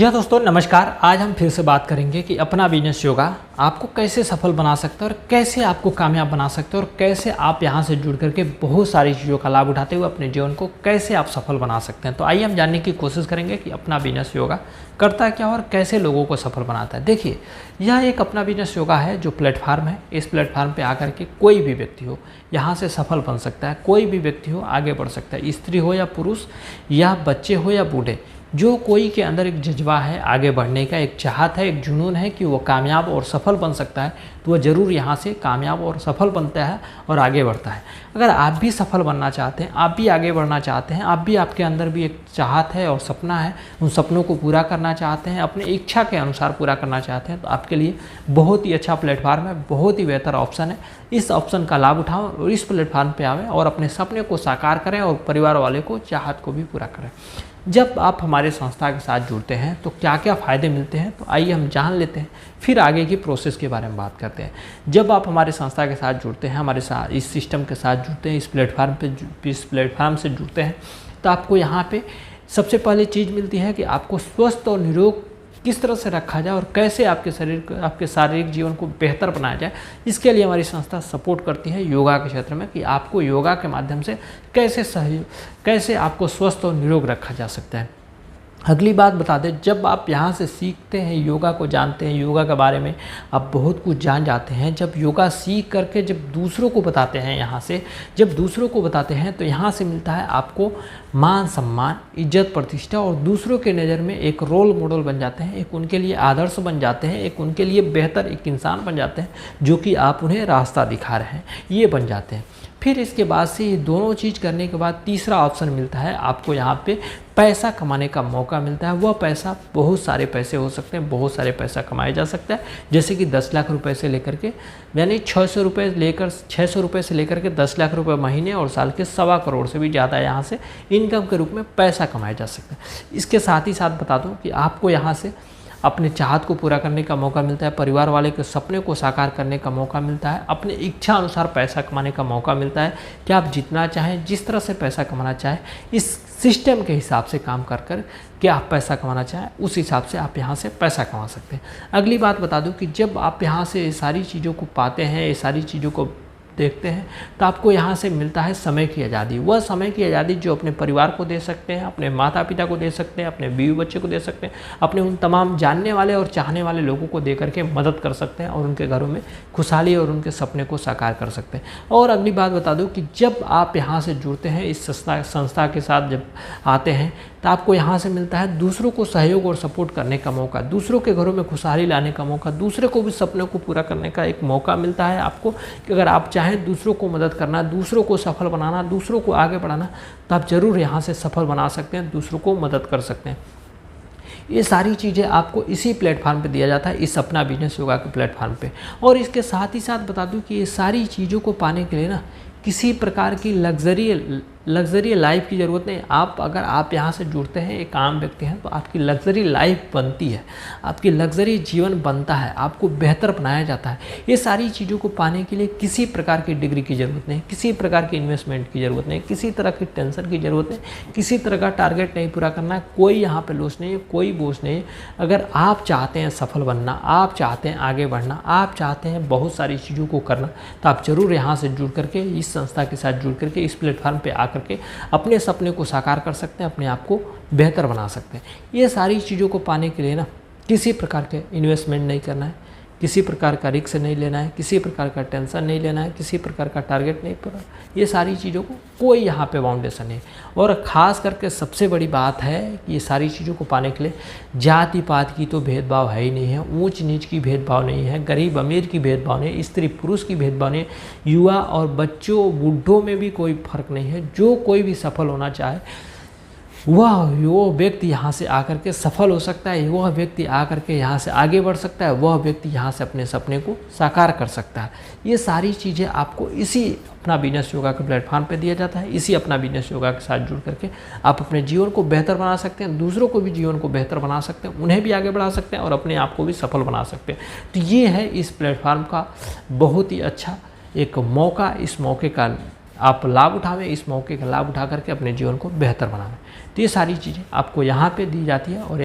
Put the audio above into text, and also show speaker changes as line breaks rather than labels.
जी हाँ दोस्तों, नमस्कार। आज हम फिर से बात करेंगे कि अपना बिजनेस योगा आपको कैसे सफल बना सकता है और कैसे आपको कामयाब बना सकते हैं और कैसे आप यहाँ से जुड़ करके बहुत सारी चीज़ों का लाभ उठाते हुए अपने जीवन को कैसे आप सफल बना सकते हैं। तो आइए हम जानने की कोशिश करेंगे कि अपना बिजनेस योगा करता है क्या और कैसे लोगों को सफल बनाता है। देखिए, यह एक अपना बिजनेस योगा है जो प्लेटफार्म है। इस प्लेटफार्म पर आकर के कोई भी व्यक्ति हो यहाँ से सफल बन सकता है, कोई भी व्यक्ति हो आगे बढ़ सकता है, स्त्री हो या पुरुष या बच्चे हो या बूढ़े। जो कोई के अंदर एक जज्बा है आगे बढ़ने का, एक चाहत है, एक जुनून है कि वो कामयाब और सफल बन सकता है, तो वह ज़रूर यहाँ से कामयाब और सफल बनता है और आगे बढ़ता है। अगर आप भी सफल बनना चाहते हैं, आप भी आगे बढ़ना चाहते हैं, आप भी आपके अंदर भी एक चाहत है और सपना है, उन सपनों को पूरा करना चाहते हैं, अपनी इच्छा के अनुसार पूरा करना चाहते हैं, तो आपके लिए बहुत ही अच्छा प्लेटफार्म है, बहुत ही बेहतर ऑप्शन है। इस ऑप्शन का लाभ उठाओ और इस प्लेटफार्म पर आवें और अपने सपने को साकार करें और परिवार वाले को चाहत को भी पूरा करें। जब आप हमारे संस्था के साथ जुड़ते हैं तो क्या क्या फ़ायदे मिलते हैं, तो आइए हम जान लेते हैं, फिर आगे की प्रोसेस के बारे में बात करते हैं। जब आप हमारे संस्था के साथ जुड़ते हैं, हमारे साथ इस सिस्टम के साथ जुड़ते हैं, इस प्लेटफार्म से जुड़ते हैं, तो आपको यहाँ पे सबसे पहले चीज़ मिलती है कि आपको स्वस्थ और निरोग किस तरह से रखा जाए और कैसे आपके शारीरिक जीवन को बेहतर बनाया जाए। इसके लिए हमारी संस्था सपोर्ट करती है योगा के क्षेत्र में कि आपको योगा के माध्यम से कैसे आपको स्वस्थ और निरोग रखा जा सकता है। अगली बात बता दें, जब आप यहाँ से सीखते हैं, योगा को जानते हैं, योगा के बारे में आप बहुत कुछ जान जाते हैं। जब योगा सीख करके जब दूसरों को बताते हैं, जब दूसरों को बताते हैं तो यहाँ से मिलता है आपको मान सम्मान, इज्जत, प्रतिष्ठा और दूसरों के नज़र में एक रोल मॉडल बन जाते हैं, एक उनके लिए आदर्श बन जाते हैं, एक उनके लिए बेहतर एक इंसान बन जाते हैं, जो कि आप उन्हें रास्ता दिखा रहे हैं, ये बन जाते हैं। फिर इसके बाद से ये दोनों चीज़ करने के बाद तीसरा ऑप्शन मिलता है आपको, यहाँ पे पैसा कमाने का मौका मिलता है। वह पैसा बहुत सारे पैसे हो सकते हैं, बहुत सारे पैसा कमाया जा सकता है, जैसे कि 10 लाख रुपए से लेकर के यानी 600 रुपये से लेकर के 10 लाख रुपए महीने और साल के 1.25 करोड़ से भी ज़्यादा यहाँ से इनकम के रूप में पैसा कमाया जा सकता है। इसके साथ ही साथ बता दूँ कि आपको यहाँ से अपने चाहत को पूरा करने का मौका मिलता है, परिवार वाले के सपने को साकार करने का मौका मिलता है, अपने इच्छा अनुसार पैसा कमाने का मौका मिलता है कि आप जितना चाहें, जिस तरह से पैसा कमाना चाहें, इस सिस्टम के हिसाब से काम कर कि आप पैसा कमाना चाहें, उस हिसाब से आप यहाँ से पैसा कमा सकते हैं। अगली बात बता दूँ कि जब आप यहाँ से ये सारी चीज़ों को पाते हैं, ये सारी चीज़ों को देखते हैं, तो आपको यहाँ से मिलता है समय की आज़ादी। वह समय की आज़ादी जो अपने परिवार को दे सकते हैं, अपने माता पिता को दे सकते हैं, अपने बीवी बच्चे को दे सकते हैं, अपने उन तमाम जानने वाले और चाहने वाले लोगों को दे करके मदद कर सकते हैं और उनके घरों में खुशहाली और उनके सपने को साकार कर सकते हैं। और अगली बात बता दूं कि जब आप यहाँ से जुड़ते हैं, इस संस्था के साथ जब आते हैं, तो आपको यहाँ से मिलता है दूसरों को सहयोग और सपोर्ट करने का मौका, दूसरों के घरों में खुशहाली लाने का मौका, दूसरे को भी सपनों को पूरा करने का एक मौका मिलता है आपको कि अगर आप चाहें दूसरों को मदद करना, दूसरों को सफल बनाना, दूसरों को आगे बढ़ाना, तो आप ज़रूर यहाँ से सफल बना सकते हैं, दूसरों को मदद कर सकते हैं। ये सारी चीज़ें आपको इसी प्लेटफार्म पे दिया जाता है, इस अपना बिजनेस योगा के प्लेटफार्म पे। और इसके साथ ही साथ बता दूं कि ये सारी चीज़ों को पाने के लिए ना किसी प्रकार की लग्जरी लाइफ की ज़रूरत नहीं। अगर आप यहाँ से जुड़ते हैं, एक आम व्यक्ति हैं, तो आपकी लग्जरी लाइफ बनती है, आपकी लग्जरी जीवन बनता है, आपको बेहतर बनाया जाता है। ये सारी चीज़ों को पाने के लिए किसी प्रकार की डिग्री की ज़रूरत नहीं, किसी प्रकार की इन्वेस्टमेंट की ज़रूरत नहीं, किसी तरह की टेंशन की ज़रूरत नहीं, किसी तरह का टारगेट नहीं पूरा करना है, कोई यहाँ पर लॉस नहीं है, कोई बोझ नहीं है। अगर आप चाहते हैं सफल बनना, आप चाहते हैं आगे बढ़ना, आप चाहते हैं बहुत सारी चीज़ों को करना, तो आप ज़रूर यहाँ से जुड़ करके, इस संस्था के साथ जुड़ करके, इस प्लेटफार्म पर करके अपने सपने को साकार कर सकते हैं, अपने आप को बेहतर बना सकते हैं। ये सारी चीज़ों को पाने के लिए ना किसी प्रकार के इन्वेस्टमेंट नहीं करना है, किसी प्रकार का रिस्क नहीं लेना है, किसी प्रकार का टेंशन नहीं लेना है, किसी प्रकार का टारगेट नहीं पूरा। ये सारी चीज़ों को कोई यहाँ पे बाउंडेशन नहीं। और ख़ास करके सबसे बड़ी बात है कि ये सारी चीज़ों को पाने के लिए जाति पात की तो भेदभाव है ही नहीं है, ऊंच नीच की भेदभाव नहीं है, गरीब अमीर की भेदभाव नहीं, स्त्री पुरुष की भेदभाव नहीं, युवा और बच्चों बूढ़ों में भी कोई फ़र्क नहीं है। जो कोई भी सफल होना चाहे वो व्यक्ति यहाँ से आकर के सफल हो सकता है, वह व्यक्ति आकर के यहाँ से आगे बढ़ सकता है, वह व्यक्ति यहाँ से अपने सपने को साकार कर सकता है। ये सारी चीज़ें आपको इसी अपना बिजनेस योगा के प्लेटफार्म पे दिया जाता है। इसी अपना बिजनेस योगा के साथ जुड़ करके आप अपने जीवन को बेहतर बना सकते हैं, दूसरों को भी जीवन को बेहतर बना सकते हैं, उन्हें भी आगे बढ़ा सकते हैं और अपने आप को भी सफल बना सकते हैं। तो ये है इस प्लेटफार्म का बहुत ही अच्छा एक मौका। इस मौके का आप लाभ उठावें, इस मौके का लाभ उठा करके अपने जीवन को बेहतर बनावें। तो ये सारी चीज़ें आपको यहाँ पे दी जाती है और